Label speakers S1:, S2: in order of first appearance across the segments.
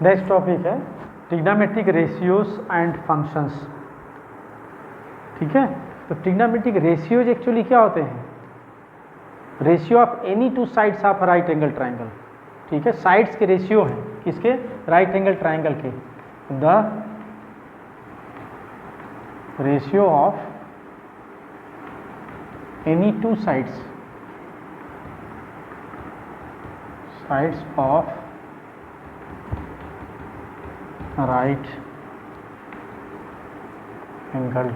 S1: Next topic है trigonometric ratios and functions. ठीक है, तो ट्रिग्नोमेट्रिक रेशियोज एक्चुअली क्या होते हैं? Ratio of any two sides of right angle triangle. ठीक है, साइड्स के रेशियो हैं किसके? राइट एंगल ट्राइंगल के। The ratio of any two sides of right angle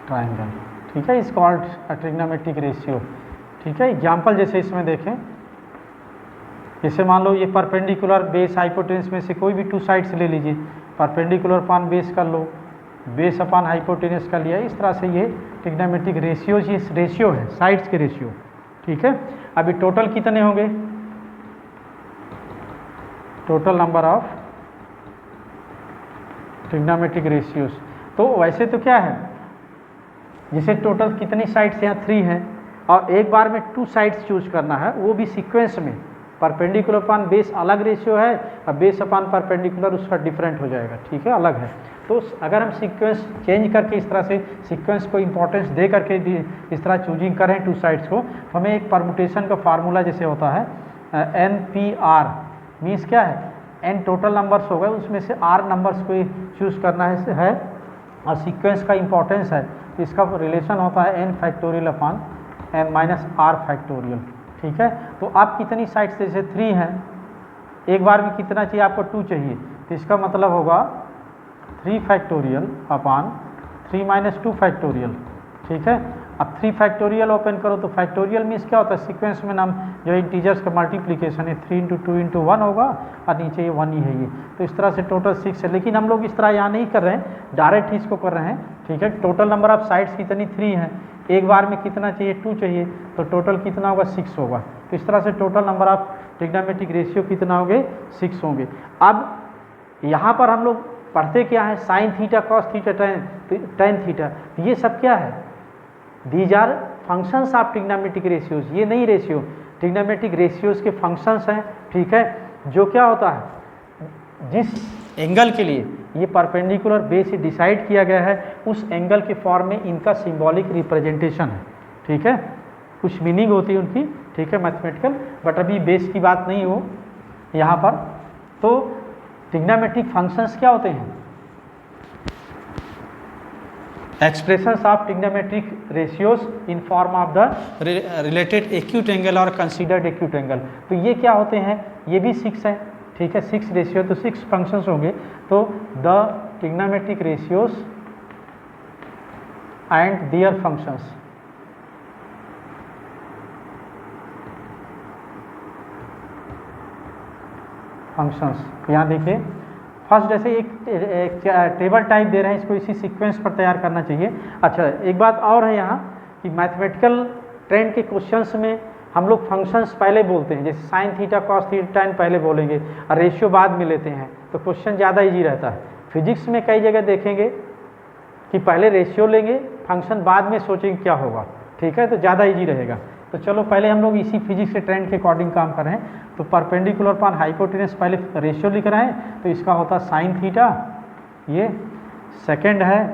S1: triangle. ठीक है, इज कॉल्ड ट्रिग्नोमेट्रिक रेशियो। ठीक है, एग्जाम्पल जैसे इसमें देखें, जैसे मान लो ये परपेंडिकुलर बेस हाइपोटेनस में से कोई भी टू साइड्स ले लीजिए, परपेंडिकुलर अपान बेस कर लो, बेस अपान हाइपोटेनस का लिया, इस तरह से ये ट्रिग्नोमेट्रिक रेशियोज, ये रेशियो है साइड्स के रेशियो। ठीक है, अभी टोटल कितने होंगे? Total number of trigonometric ratios. तो वैसे तो क्या है, जिसे टोटल कितनी साइड्स यहाँ 3 हैं और एक बार में 2 साइड्स चूज करना है, वो भी सीक्वेंस में। परपेंडिकुलर अपान बेस अलग रेशियो है और बेस अपान परपेंडिकुलर उसका डिफरेंट हो जाएगा। ठीक है, अलग है। तो अगर हम सीक्वेंस चेंज करके इस तरह से सीक्वेंस को इंपॉर्टेंस दे करके इस तरह चूजिंग करें 2 साइड्स को, तो हमें एक परमुटेशन का फार्मूला जैसे होता है NPR, मीन्स क्या है, n टोटल नंबर्स हो गए, उसमें से r नंबर्स को चूज करना है और सीक्वेंस का इंपॉर्टेंस है, तो इसका रिलेशन होता है n फैक्टोरियल अपान n माइनस r फैक्टोरियल। ठीक है, तो आप कितनी साइड्स, जैसे 3 हैं, एक बार में कितना चाहिए आपको? 2 चाहिए, तो इसका मतलब होगा 3 फैक्टोरियल अपान 3 माइनस 2 फैक्टोरियल। ठीक है, अब 3 फैक्टोरियल ओपन करो तो फैक्टोरियल मीन्स क्या होता है, सीक्वेंस में नाम जो इंटीजर्स का मल्टीप्लिकेशन है 3 × 2 × 1 होगा और नीचे ये 1 ही है ये, तो इस तरह से टोटल 6 है। लेकिन हम लोग इस तरह यहाँ नहीं कर रहे हैं, डायरेक्ट ही इसको कर रहे हैं। ठीक है, टोटल नंबर ऑफ साइड्स कितनी 3 है, एक बार में कितना चाहिए? 2 चाहिए, तो टोटल कितना होगा? 6 होगा। तो इस तरह से total number of trigonometric ratio कितना होंगे? 6 होंगे। अब यहाँ पर हम लोग पढ़ते क्या है? Sine theta, cos theta, tan theta, ये सब क्या है? These are functions of trigonometric ratios. ये नहीं रेशियो, ट्रिग्नोमेट्रिक रेशियोज के फंक्शंस हैं। ठीक है, जो क्या होता है, जिस एंगल के लिए ये परपेंडिकुलर बेस ही डिसाइड किया गया है, उस एंगल के फॉर्म में इनका सिंबॉलिक रिप्रेजेंटेशन है। ठीक है, कुछ मीनिंग होती है उनकी। ठीक है, मैथमेटिकल, बट अभी बेस की बात नहीं हो यहाँ पर। तो ट्रिग्नोमेट्रिक फंक्शंस क्या होते हैं? Expressions of trigonometric ratios in form of the related acute angle और कंसीडर्ड एक्यूट एंगल। तो ये क्या होते हैं? ये भी 6 है। ठीक है, 6 रेशियो, तो 6 फंक्शंस होंगे। तो the trigonometric ratios and their functions, यहाँ देखिए, फर्स्ट जैसे एक टेबल टाइप दे रहे हैं, इसको इसी सीक्वेंस पर तैयार करना चाहिए। अच्छा, एक बात और है यहाँ कि मैथमेटिकल ट्रेंड के क्वेश्चंस में हम लोग फंक्शंस पहले बोलते हैं, जैसे sign theta, cos theta, tan पहले बोलेंगे और रेशियो बाद में लेते हैं, तो क्वेश्चन ज़्यादा इजी रहता है। फिजिक्स में कई जगह देखेंगे कि पहले रेशियो लेंगे, फंक्शन बाद में सोचेंगे क्या होगा। ठीक है, तो ज़्यादा इजी रहेगा। तो चलो पहले हम लोग इसी फिजिक्स के ट्रेंड के अकॉर्डिंग काम कर रहे हैं। तो परपेंडिकुलर अपान हाइपोटेनस पहले रेशियो लिख रहे हैं, तो इसका होता है साइन थीटा। ये सेकंड है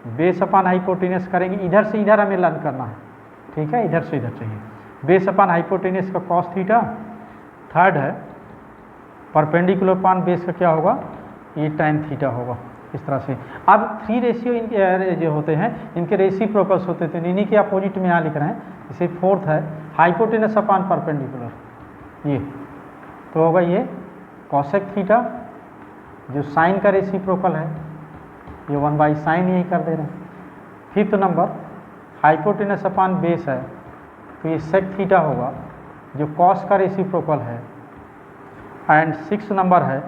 S1: बेस अपान हाइपोटेनस करेंगे, इधर से इधर हमें लर्न करना है। ठीक है, इधर से इधर चाहिए, बेस अपान हाइपोटेनस का कॉस थीटा। थर्ड है परपेंडिकुलर अपान बेस का क्या होगा? ये tan थीटा होगा। इस तरह से अब 3 रेशियो इनके जो होते हैं, इनके रेसिप्रोकल्स होते थे, इन्हीं के अपोजिट में यहाँ लिख रहे हैं। जैसे फोर्थ है हाइपोटेनस अपान परपेंडिकुलर, ये तो होगा ये कॉसेक थीटा, जो साइन का रेसिप्रोकल है, ये 1/sin यही कर दे रहे हैं। फिफ्थ नंबर हाइपोटेनस अपान बेस है, तो ये सेक थीटा होगा, जो कॉस का रेसिप्रोकल है। एंड 6 नंबर है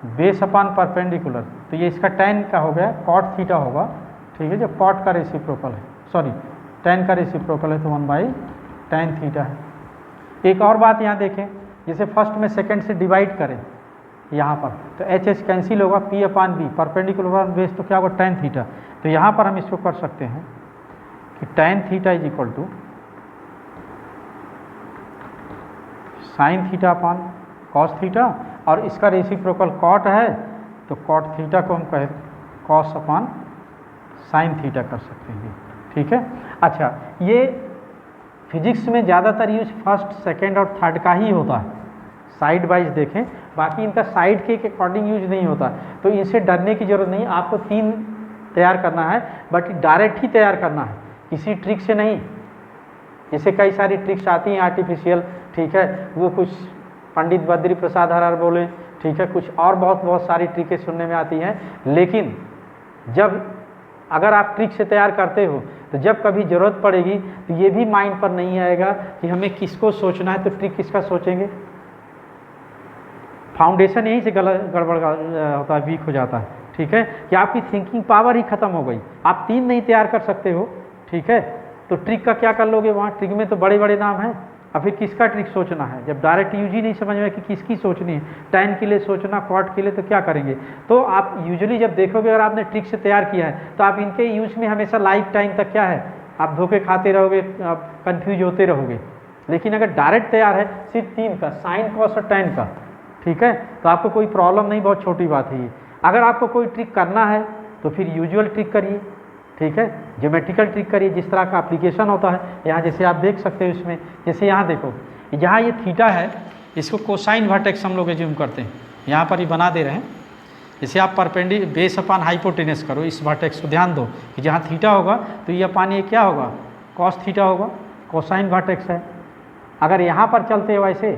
S1: बेस अपान परपेंडिकुलर, तो ये इसका tan का हो गया, कॉट थीटा होगा। ठीक है, जो कॉट का रेसिप्रोकल है, सॉरी tan का रेसिप्रोकल है, तो 1/tan थीटा है। एक और बात यहाँ देखें, जैसे फर्स्ट में सेकंड से डिवाइड करें यहाँ पर, तो एच कैंसिल होगा, P अपान बी, परपेंडिकुलर अपान बेस, तो क्या होगा? tan theta. तो यहाँ पर हम इसको कर सकते हैं कि tan theta is equal to sine theta upon cos theta, और इसका रेसिप्रोकल कॉट है, तो कॉट थीटा को हम कहें कॉस अपॉन साइन थीटा कर सकते हैं, ठीक है। अच्छा, ये फिजिक्स में ज़्यादातर यूज फर्स्ट, सेकंड और थर्ड का ही होता है, साइड वाइज देखें, बाकी इनका साइड के अकॉर्डिंग यूज नहीं होता, तो इनसे डरने की ज़रूरत नहीं। आपको 3 तैयार करना है, बट डायरेक्ट ही तैयार करना है, किसी ट्रिक से नहीं। जैसे कई सारी ट्रिक्स आती हैं आर्टिफिशियल, ठीक है, वो कुछ पंडित बद्री प्रसाद हर बोले, ठीक है, कुछ और बहुत सारी ट्रिकें सुनने में आती हैं, लेकिन जब अगर आप ट्रिक से तैयार करते हो तो जब कभी ज़रूरत पड़ेगी तो ये भी माइंड पर नहीं आएगा कि हमें किसको सोचना है, तो ट्रिक किसका सोचेंगे। फाउंडेशन यहीं से गड़बड़ होता है, वीक हो जाता है, ठीक है, कि आपकी थिंकिंग पावर ही खत्म हो गई। आप 3 नहीं तैयार कर सकते हो, ठीक है, तो ट्रिक का क्या कर लोगे वहाँ। ट्रिक में तो बड़े बड़े नाम हैं, अब फिर किसका ट्रिक सोचना है जब डायरेक्ट यूज ही नहीं समझ में कि किसकी सोचनी है। टैन के लिए सोचना, कॉट के लिए, तो क्या करेंगे। तो आप यूजुअली जब देखोगे अगर आपने ट्रिक से तैयार किया है तो आप इनके यूज में हमेशा लाइफ टाइम तक क्या है, आप धोखे खाते रहोगे, आप कन्फ्यूज होते रहोगे। लेकिन अगर डायरेक्ट तैयार है सिर्फ 3 का, साइन, कॉस और टैन का, ठीक है, तो आपको कोई प्रॉब्लम नहीं, बहुत छोटी बात है ये। अगर आपको कोई ट्रिक करना है तो फिर यूजुअल ट्रिक करिए, ठीक है, ज्योमेट्रिकल ट्रिक करिए, जिस तरह का एप्लीकेशन होता है। यहाँ जैसे आप देख सकते हो इसमें, जैसे यहाँ देखो, जहाँ ये थीटा है इसको कोसाइन वर्टेक्स हम लोग एज्यूम करते हैं, यहाँ पर ही बना दे रहे हैं। जैसे आप परपेंडी बेस अपान हाइपोटेनस करो इस वर्टेक्स को, ध्यान दो कि जहाँ थीटा होगा तो ये अपान ये क्या होगा, कॉस थीटा होगा, कोसाइन वर्टेक्स है। अगर यहाँ पर चलते हो ऐसे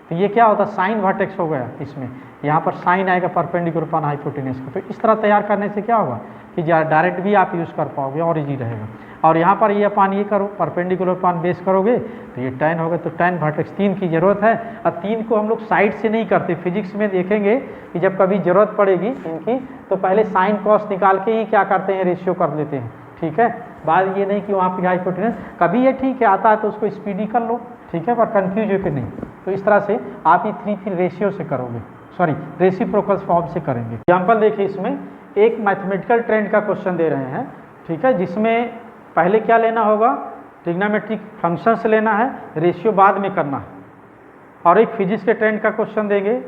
S1: तो ये क्या होता, साइन वर्टेक्स हो गया, इसमें यहाँ पर साइन आएगा परपेंडिकुलर अपान हाइपोटेनस को। तो इस तरह तैयार करने से क्या होगा कि डायरेक्ट भी आप यूज़ कर पाओगे और इजी रहेगा। और यहाँ पर ये अपान ये करो, परपेंडिकुलर अपान बेस करोगे तो ये टैन होगा, तो टैन वर्टेक्स 3 की ज़रूरत है। और 3 को हम लोग साइड से नहीं करते, फिजिक्स में देखेंगे कि जब कभी ज़रूरत पड़ेगी इनकी तो पहले साइन कॉस निकाल के ही क्या करते हैं, रेशियो कर लेते हैं, ठीक है। बात ये नहीं कि वहाँ पर हाइपोटेनस, कभी ये ठीक है आता है तो उसको स्पीडी कर लो, ठीक है, पर कन्फ्यूज होकर नहीं। तो इस तरह से आप ये 3 फिर रेशियो से करोगे, सॉरी रेसिप्रोकल फॉर्म से करेंगे। एग्जाम्पल देखिए, इसमें एक मैथमेटिकल ट्रेंड का क्वेश्चन दे रहे हैं, ठीक है, जिसमें पहले क्या लेना होगा, ट्रिग्नोमेट्रिक फंक्शन से लेना है, रेशियो बाद में करना है। और एक फिजिक्स के ट्रेंड का क्वेश्चन देंगे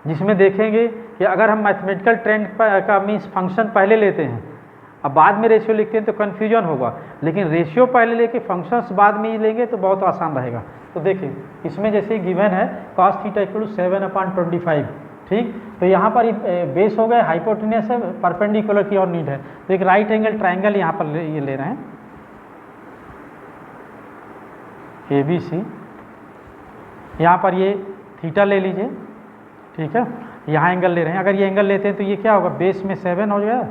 S1: जिसमें देखेंगे कि अगर हम मैथमेटिकल ट्रेंड का मीन्स फंक्शन पहले लेते हैं अब बाद में रेशियो लिखते हैं तो कन्फ्यूजन होगा, लेकिन रेशियो पहले लेके फंक्शंस बाद में ही लेंगे तो बहुत आसान रहेगा। तो देखिए इसमें जैसे गिवन है cos थीटा इक्वल 7/25, ठीक, तो यहाँ पर बेस हो गए, हाइपोटेनस है, परपेंडिकुलर की और नीड है, तो एक राइट एंगल ट्राइंगल यहाँ पर ये ले रहे हैं ABC। यहाँ पर ये थीटा ले लीजिए, ठीक है, यहाँ एंगल ले रहे हैं। अगर ये एंगल लेते हैं तो ये क्या होगा, बेस में 7 हो गया,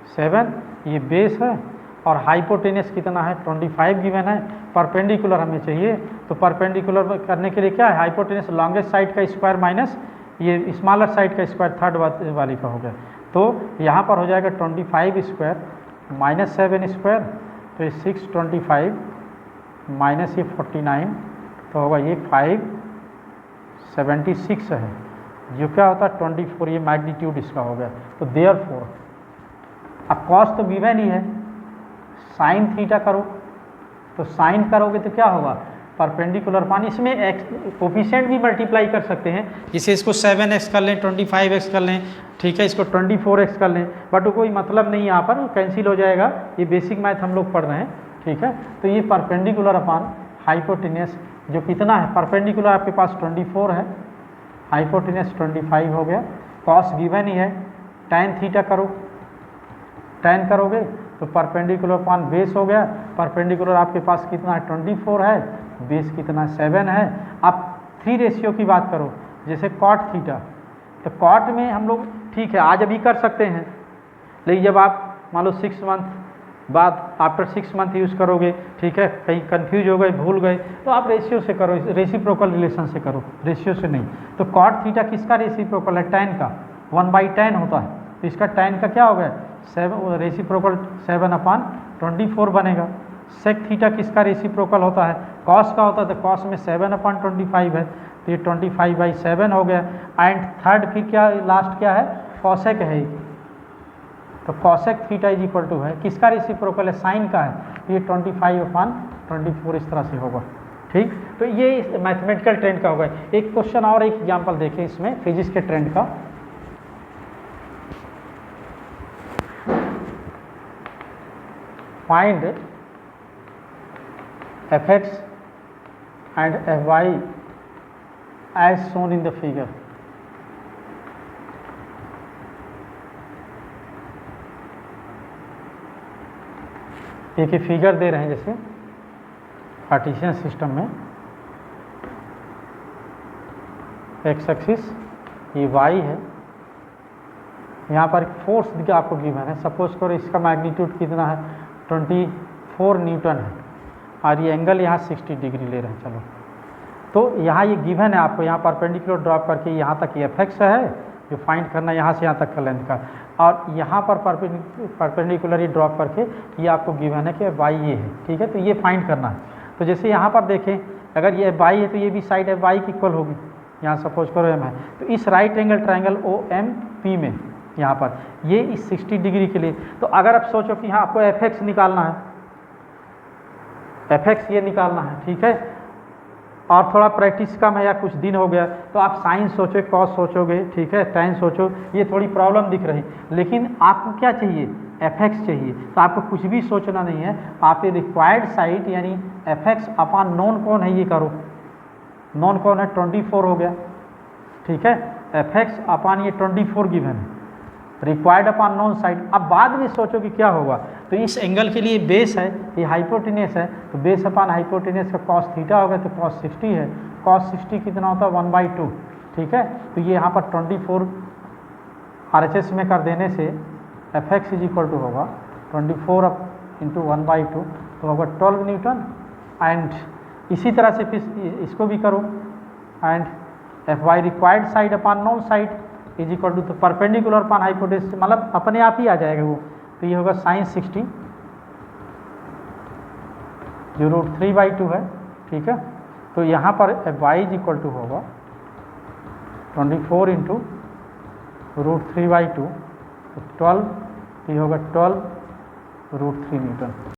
S1: 7 ये बेस है, और हाइपोटेनस कितना है 25 गिवन है, परपेंडिकुलर हमें चाहिए। तो परपेंडिकुलर करने के लिए क्या है, हाइपोटेनस लॉन्गेस्ट साइड का स्क्वायर माइनस ये स्मॉलर साइड का स्क्वायर थर्ड वाली का हो गया। तो यहाँ पर हो जाएगा 25 स्क्वायर माइनस 7 स्क्वायर, तो ये 625 माइनस ये 49, तो होगा ये 576 है, जो क्या होता है 24, ये मैग्नीट्यूड इसका हो गया। तो देयरफॉर अब कॉस तो गिवन ही है, साइन थीटा करो, तो साइन करोगे तो क्या होगा, परपेंडिकुलर मान, इसमें एक्स कोफिशिएंट भी मल्टीप्लाई कर सकते हैं, जिसे इसको 7x कर लें, 25x कर लें, ठीक है, इसको 24x कर लें, बट वो कोई मतलब नहीं, यहाँ पर कैंसिल हो जाएगा। ये बेसिक मैथ हम लोग पढ़ रहे हैं, ठीक है। तो ये परपेंडिकुलर अपान हाइपोटेनस जो कितना है, परपेंडिकुलर आपके पास 24 है, हाइपोटेनस 25 हो गया, कॉस गिवन ही है, टैन थीटा करो, टैन करोगे तो परपेंडिकुलर अपान बेस हो गया, परपेंडिकुलर आपके पास कितना है 24 है, बेस कितना 7 है। अब 3 रेशियो की बात करो, जैसे कॉट थीटा, तो कॉट में हम लोग ठीक है आज अभी कर सकते हैं, लेकिन जब आप मान लो 6 मंथ बाद आफ्टर 6 मंथ यूज़ करोगे, ठीक है, कहीं कंफ्यूज हो गए, भूल गए, तो आप रेशियो से करो, रेसिप्रोकल रिलेशन से करो, रेशियो से नहीं। तो कॉट थीटा किसका रेसिप्रोकल है, टैन का, 1/tan होता है, तो इसका टैन का क्या हो गया 7, रेसिप्रोकल 7/24 बनेगा। सेक थीटा किसका रेसिप्रोकल होता है, कॉस का होता है, तो कॉस में 7/25 है, तो ये 25/7 हो गया। एंड थर्ड फिर क्या लास्ट क्या है, कॉसेक है, तो cosec theta is equal to है किसका रेसिप्रोकल है, साइन का है, तो ये 25/24 इस तरह से होगा, ठीक, तो ये मैथमेटिकल ट्रेंड का होगा। एक क्वेश्चन और एक एग्जांपल देखें इसमें फिजिक्स के ट्रेंड का। Find fx and fy as shown in the figure। एक ही फिगर दे रहे हैं जैसे कार्टेशियन सिस्टम में, एक्स एक्सिस ये y है, यहाँ पर फोर्स दिखा आपको गिवन है, सपोज करो इसका मैग्नीट्यूड कितना है 24 न्यूटन है और ये एंगल यहाँ 60 डिग्री ले रहे हैं। चलो तो यहाँ ये गिवन है आपको, यहाँ परपेंडिकुलर ड्रॉप करके यहाँ तक ये fx है जो फाइंड करना है यहाँ से यहाँ तक का लेंथ का, और यहाँ पर परपेंडिकुलर ये ड्रॉप करके ये आपको गिवन है कि y ये है, ठीक है, तो ये फाइंड करना है। तो जैसे यहाँ पर देखें अगर ये y है तो ये भी साइड y की इक्वल होगी, यहाँ सपोज करो m है, तो इस राइट एंगल ट्रायंगल OMP में यहाँ पर ये इस 60 डिग्री के लिए, तो अगर आप सोचो कि यहाँ आपको fx निकालना है, fx ये निकालना है, ठीक है, और थोड़ा प्रैक्टिस कम है या कुछ दिन हो गया तो आप साइन सोचो, कॉस सोचोगे, ठीक है, tan सोचो, ये थोड़ी प्रॉब्लम दिख रही, लेकिन आपको क्या चाहिए fx चाहिए, तो आपको कुछ भी सोचना नहीं है, आप ये रिक्वायर्ड साइड यानी fx अपॉन नॉन कौन है ये करो, नॉन कौन है 24 हो गया, ठीक है, fx अपॉन ये 24 गिवन है, रिक्वायर्ड अपॉन नॉन साइड। अब बाद में सोचो कि क्या होगा, तो इस एंगल के लिए बेस है, ये हाइपोटेनस है, तो बेस अपॉन हाइपोटेनस का कॉस थीटा होगा तो कॉस 60 है, कॉस 60 कितना होता है 1/2, ठीक है, तो ये यहाँ पर 24 RHS में कर देने से fx इज इक्वल टू होगा 24 इंटू 1/2 तो होगा 12 न्यूटन। एंड इसी तरह से फिर इसको भी करो, and fy required side upon known side is equal to, तो परपेंडिकुलर अपॉन हाइपोटेनस मतलब अपने आप ही आ जाएगा वो, तो ये होगा साइन 60 जो √3/2 है, ठीक है, तो यहाँ पर fy इज इक्वल टू होगा 24 इंटू √3/2 तो 12, ये होगा 12 √3 न्यूटन।